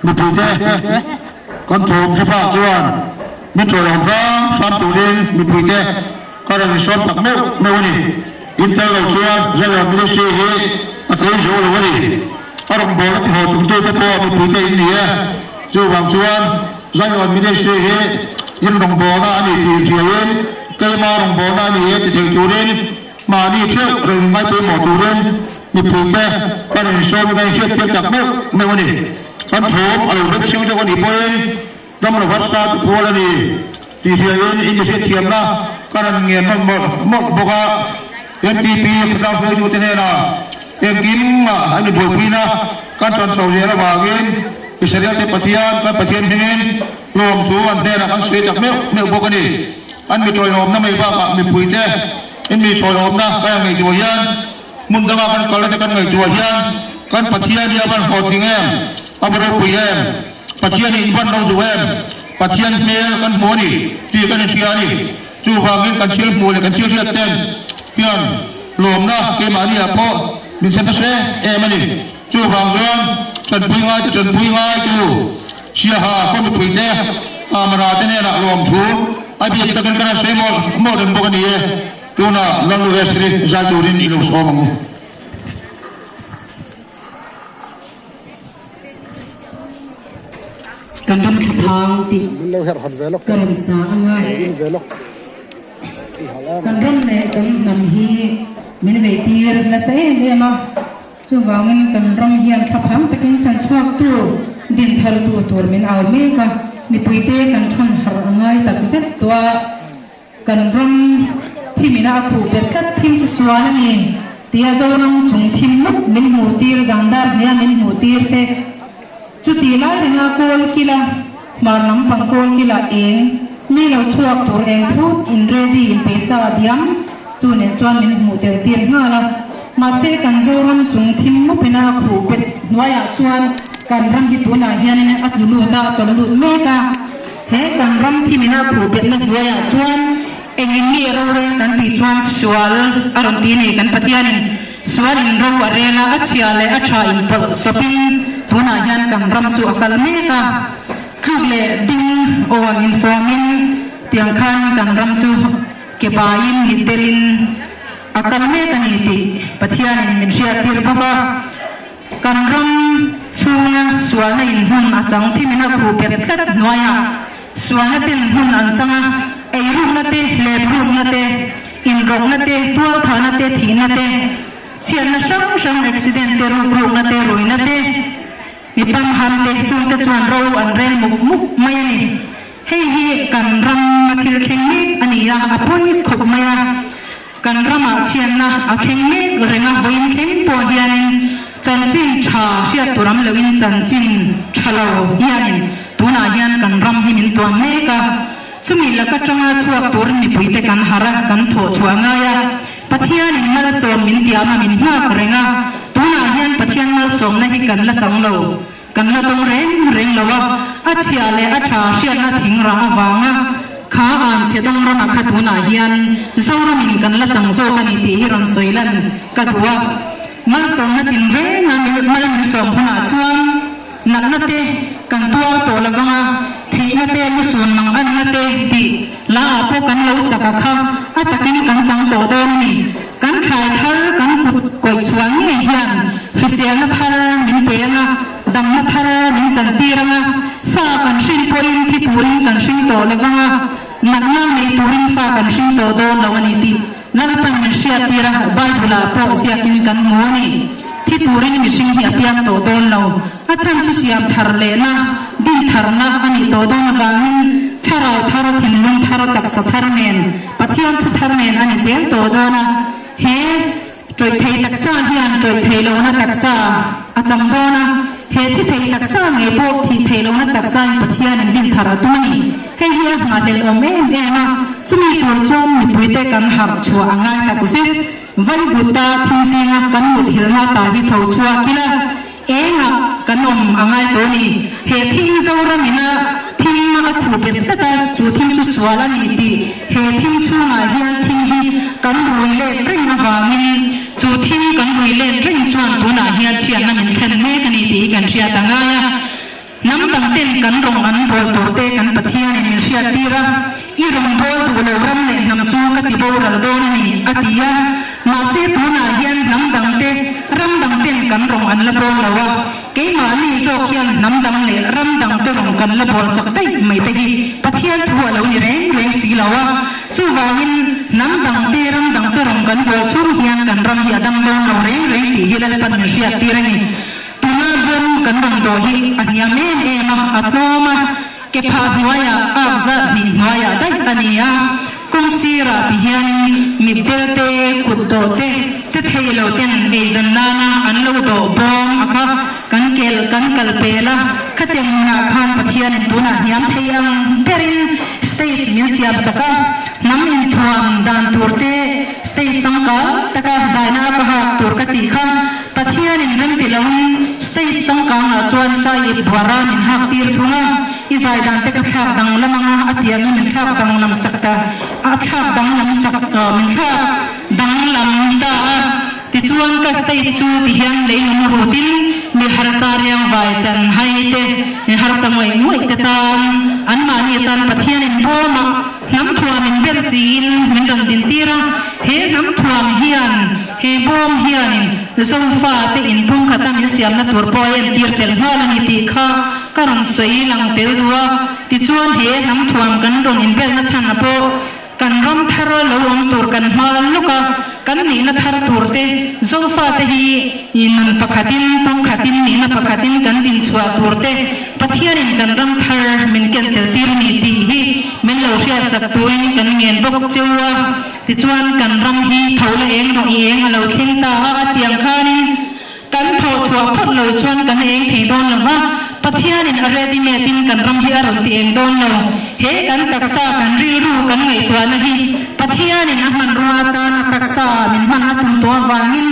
มีปีเต้ก่อนถูกที่ภาคจวนมีโจรของพระฟาร์มตูดินมีปีเต้ก็ได้มีส่วนตักเมื่อวันนี้อินเตอร์เราจวนจะยอมมิลิชีฮีอัตย์โจรวันนี้อารมณ์บอกว่าหัวตุ้งตู้ตะโพมีปีเต้อินเดียจู่บางจวนจะยอมมิลิชีฮียินรองบอกว่าอันนี้ที่เชียร์ก็มารองบอกว่าอันนี้ที่จูดินมานี่เชื่อเรื่องไม่เป็นหมอตูดินมีปีเต้ก็ได้มีส่วนในเชื่อเพียงตักเมื่อวันนี้กันถูกอะไรเรื่องเชื่อจะวันนี้ไปดำรงวัดตาตุพลนี่ที่เชียร์อินเดียเทียมนะการเงินหมดบอกว่าNPP เราเคยอยู่ที่นี่นะกินมาอันนี้บุญพี่นะการจนสาวเยอรมันอิสราเอลปฏิญาณการปฏิญาณที่นี่รวมตัวอันเดียร์กันสวยจากเมื่อบอกกันนี่อันมีตัวโยมนะไม่ว่ามีปุ๋ยเต้อันมีตัวโยมนะก็ยังมีตัวยัน มุนตะกันกอลเลกันไงตัวเฮียกันปัทยาเดียบันหอติงเอ็มอับราปุยเอ็มปัทยานี่บันเราดูเอ็มปัทยาเมียกันโมนี่ตีกันเชียนี่จูฟังกันเชียร์โมเลยกันเชียร์เชียร์เต้นเพียนลมนะเกมานี่อะพ่อมินเซนต์เซ่เอ็มนี่จูฟังย้อนจนปุยง่ายจนปุยง่ายจูเชียร์หาคนปุยเต้อามาราเต้นละลมทูไอเบียตะกันกันเซ่โมเดินบุกันนี่ดูนะลังลูเอสรีจาตูรินอิลุสโอมังกันรำทิทางติกันสาง่ายกันรำเนี่ยกันนำฮีมินเวทีละเซ่เนี่ยมาช่วงวันนี้กันรำเฮียนขับหางตะกินฉันชอบตัวดินทะลุตัวมินเอาเมฆมีปุยเตกันชนหาง่ายตักเสร็จตัวกันรำที่มีนาคูเป็ดกัดทิมจุสวานี่ที่อาจารย์จงทิมมุกมินหูตีร์จันดาร์เนี่ยมินหูตีร์เตจุดที่ละเรื่องโกลกิลามาน้ำปังโกลกิลาเองมีเราช่วยตัวเองพูดอินเรดีอินเปซ่าเดียมจูเนจวนมินหูเตอร์เตียนง่าละมาเสกันโจรำจงทิมมุกเป็นอาคูเป็ดวายจวนการรำที่ตัวนาเฮียนเนี่ยอัดลุตาตัวลุเมกาเฮการรำที่มีนาคูเป็ดนักวายจวนเองนี่เราเรียนกันที่ชวนสวลอารมณ์ที่นี่กันพัทยานี่สวลเราเรียนละอัจฉริยะเลยอัจฉริยะสปินทุนอายันกันรำจูอักลเมกาคือเลยดิ้งโอนอินฟอร์มินเตียงคันกันรำจูเก็บอายินลิเตลินอักลเมกานี่ติพัทยานี่มันเชียร์ที่ระบบกันรำชูนะสวลในหุ่นอาจังที่มีนักผู้เป็นขัดหน่วยสวลนั่นเป็นหุ่นอันจังไอรูปนั่นเตะเล็บรูปนั่นเตะอินรงนั่นเตะตัวฐานนั่นเตะทีนั่นเตะเสียนช่างอุบิเหตุเตะรูปนั่นเตะรวยนั่นเตะมีปัญหาเตะจวนเราอันเรนมุกไม่นี่ให้กันรำมาทิลเข่งเมฆอันนี้ยาอภัยขบไม่กันรำมาเชียนนะอเข่งเมฆเรื่องวินเข่งปวดยันจันจินชาเสียตัวรำเลวินจันจินชะลาวยันตัวนายันกันรำที่มินตัวเมฆสมิลก็จังอาชัวตัวมีปุยเตกันหารักกันโถชัวง่ายปัทยานิมาลสมมินติอามามินหัวกเรงตัวนายันปัทยามาลสมนั่นกันละจังโลกันละตรงเร่งละวะอาเชียเลอาชาเชียนาทิ้งราวังข้าอ่านเชดงรนักขัดตัวนายันโซรามินกันละจังโซกันอิติฮิรันสวยลันกัดว่ามาลสมนั่นตินเร่งงานมาลมิสมหัวชวนนักนัดเตกันตัวโตละกังที่นัดเตมุสุนมังอันนัดเตติลาพวกกันเราสักข้าวอัตกินกันจังโตโตนี่กันขายทาร์กันกุยชวงเฮียนฟิเซียนทาร์มินเตียงดัมทาร์มินจันตีรังฟ้ากันชินตัวอินที่ตัวอินกันชินโตละกังนักนั่งในตัวอินฟ้ากันชินโตโตละวันนี้ตินั่นเป็นมิเชียตีระบายบุลาโปเสียกินกันมัวนี่ที่ตัวนี้มิชิงที่อภิยามโตโตนเราอาจารย์ชุสยามทาร์เลนะดินทาร์นะอันนี้โตโตนบางทาร์ทาร์ทิ้งลุงทาร์ตักสทาร์เนนปัจจัยทุทาร์เนนอันนี้เสียงโตโตนะเฮจอยไทยตักษาเฮียนจอยไทยโลนะตักษาอาจารย์โตนะเฮที่ไทยตักษาเงยพวกที่ไทยโลนะตักษาปัจจัยนั้นดินทาร์ตัวนี้เฮเฮียมาเดลอเมนเองนะจุมีตัวจอมมีปุยเตกันหับชัวง่ายตักษิวันบุตรทิ้งเสียงกันหมดเหินตาที่เท้าชัวกิละเองกันอมง่ายตัวนี้เหตุทิ้งโซรามินะทิ้งมาขู่เป็นแต่จูทิ้งจุสวาลนี่ดีเหตุทิ้งชัวมาเฮียนทิ้งฮีกันรวยเล่เร่งมาหามินจูทิ้งกันรวยเล่เร่งชวนตัวนาเฮียนเชียนนั่นเป็นเช่นเมกันนี่ดีกันเชียต่างง่ายน้ำตั้งเต้นกันรงอันโบตัวเตกันปะเทียนในเชียตีระอีรงโบตัวเรารำเล่นำชูกติโบรัลโดนี่อติยามาเสพนาเฮียนน้ำดังเตรำดังเต้นกันรงอันละโบละวะเกมาลีโซเคียนน้ำดังเล่รำดังเตรงกันละโบสักได้ไม่ตะกี้ปะเทียนทั่วเรานี่เร่งสีละวะสู้วาวินน้ำดังเตรำดังเตรงกันโบชุ่มเฮียนกันรำเฮียดังโดนเราเร่งตีฮิลเลปันเชียตีระนี่ตัวนั้นกันดังโดฮีอันยาเมนเอมาอัตโนมาเก็บภาพหัวยาอักษรหินหัวยาได้อันนี้กุมสีราพิฮานีมิเดลเตกุดโตเตจะเทโลเตนเอจันนานาอันโลโดบองอะค่ะกันเกลกันกัลเปล่าขัดยังนาคานปะเทียนตัวน่ะยามเทียงเปรินสเตย์มินเสียบสักน้ำอินทวามดานตัวเตสเตย์สังก ka taka zaina ka ha tur ka ti kha pathian in ram ti lawin stage sang ka nga chuan sai dwara min hak tir thunga izai dan te ka thak dang lamanga atiang min thak dang lam sakta a thak dang lam sak min thak dang lam da ti chuan ka stage chu ti hian lei nu rutin mi har saryang vai chan hai te mi har samoi moi te tan an mani tan pathian in boma nam thuam in ber sin min dam din tira he nam thuam hian he bom hian in zong fa te in phung khata min siam na tur po en tir tel hal ni ti kha karon sei lang tel duwa ti chuan he nam thuam kan ron in ber na chan na po kan rom tharo lo ong tur kan hmal luka kan ni na thar tur te zong fa te hi in pakhatin tung khatin ni na pakhatin kan din chwa tur te pathian in kan ram thar min ken tel tir ni ti hi min lo ria sak tuin kan ngen bok chewa ti chuan kan ram hi thola eng ro eng alo thing ta a tiang khanin kan tho chwa phot lo chuan kan eng thei don lawa pathian in ready me tin kan ram hi aron ti eng don lo he kan taksa kan ri ru kan ngai twa na hi pathian in man ruwa ta na taksa min man na tum to wangin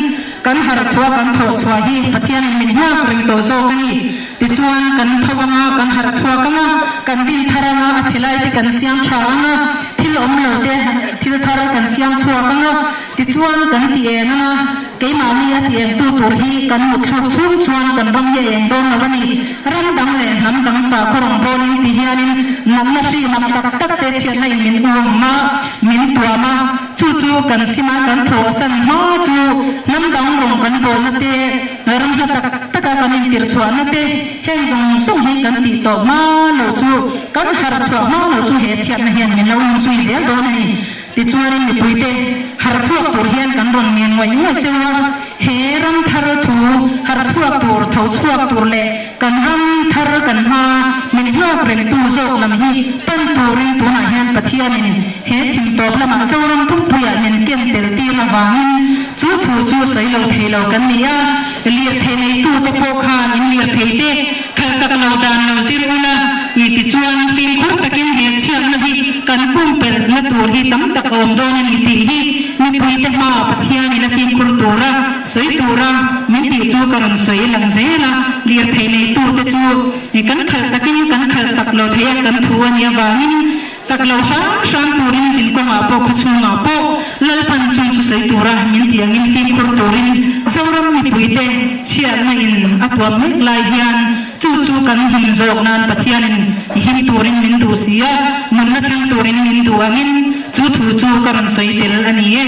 kan har chwa kan tho chwa hi pathian in min ha ring to zo kan ni ti chuan kan thawanga kan har chwa kanga kan din tharanga a thilai te kan siam thanga thil om lo te thil thar kan siam chwa kanga ti chuan kan ti enga ke ma mi a ti eng tu tur hi kan mu thak chung chuan kan ram ye eng don na bani ram dang le nam dang sa khorong bonin ti hianin nam na si nam tak tak te chian na in min um ma min tua ma chu chu kan sima kan tho san ma chu nam dang rong kan bol na te ram ha tak tak kan in tir chwa na te hen zong song hi kan ti to ma lo chu kan har chwa ma lo chu he chian na hian min lo um chui zel do na ni ti chuan in mi puite har chuak tur hian kan ron ngen wai ngoi chewa he ram thar thu har chuak tur tho chuak tur le kan ram thar kan ma min hlok reng tu zok lam hi pan turin tu na hian pathian in he chim top lama zo ram pum puya nen kem tel ti la wangin chu thu chu sei lo thei lo kan nia lir thei nei tu te po khan in lir thei te khal chak lo dan lo sir una i ti chuan film khur takin he chian na hi kan pum per na tur hi tam tak om don ni ti hi mi pui te ma pathian in film khur tura sei tura min ti chu karon sei lang zela lir thei nei tu te chu ni kan khal chakin kan khal chak lo thei kan thu ania wangin chak lo sang turin sin ko ma po khachu ma po lal pan chung chu sei tura min tiang in film khur turin zoram mi pui te chian na in atwa mek lai hian chu chu kan him zok nan pathian in him turin min tu sia mun na thang turin min tu angin chu thu chu karon sei tel ani e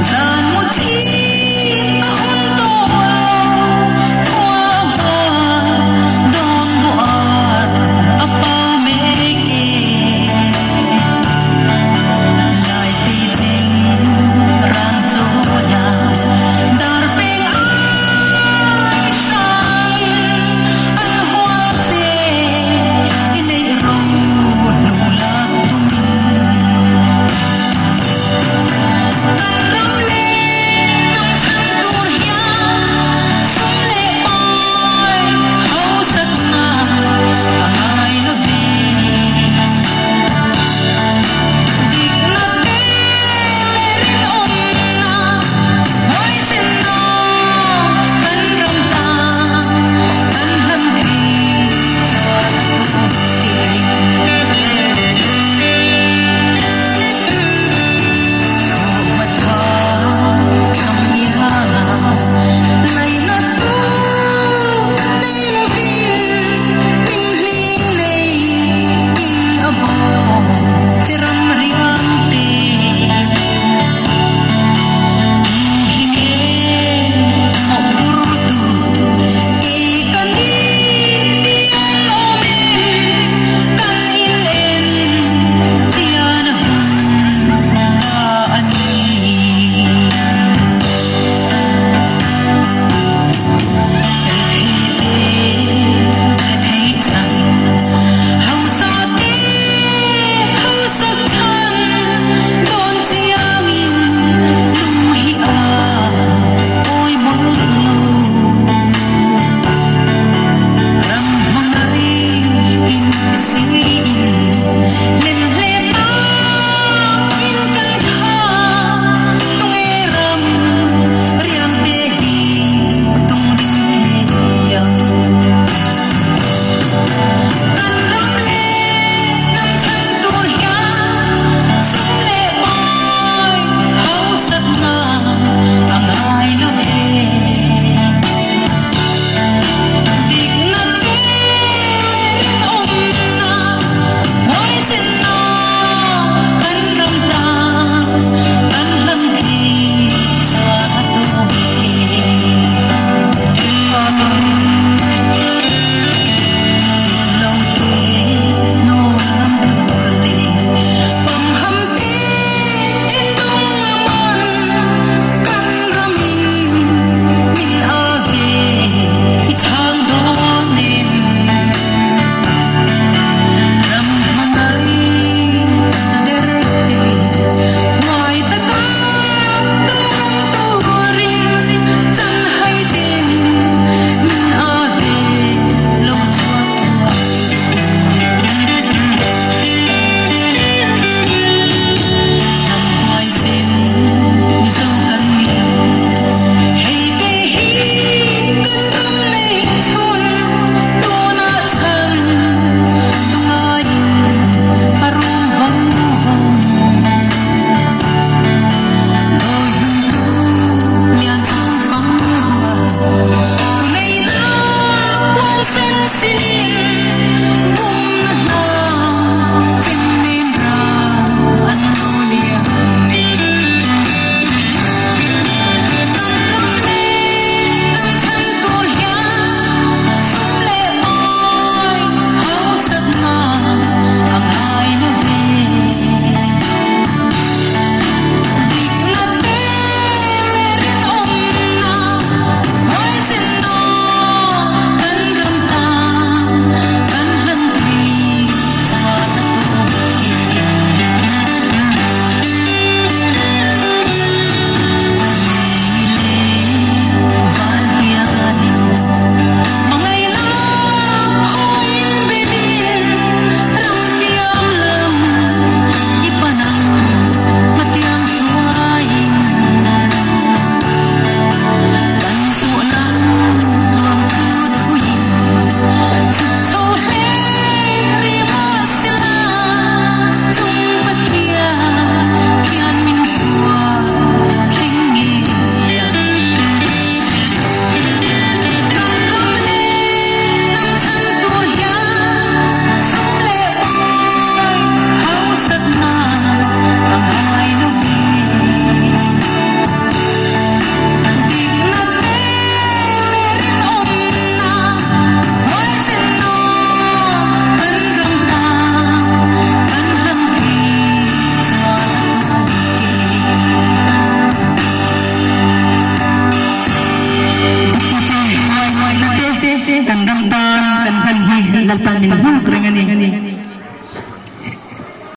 Zamuti nagtan min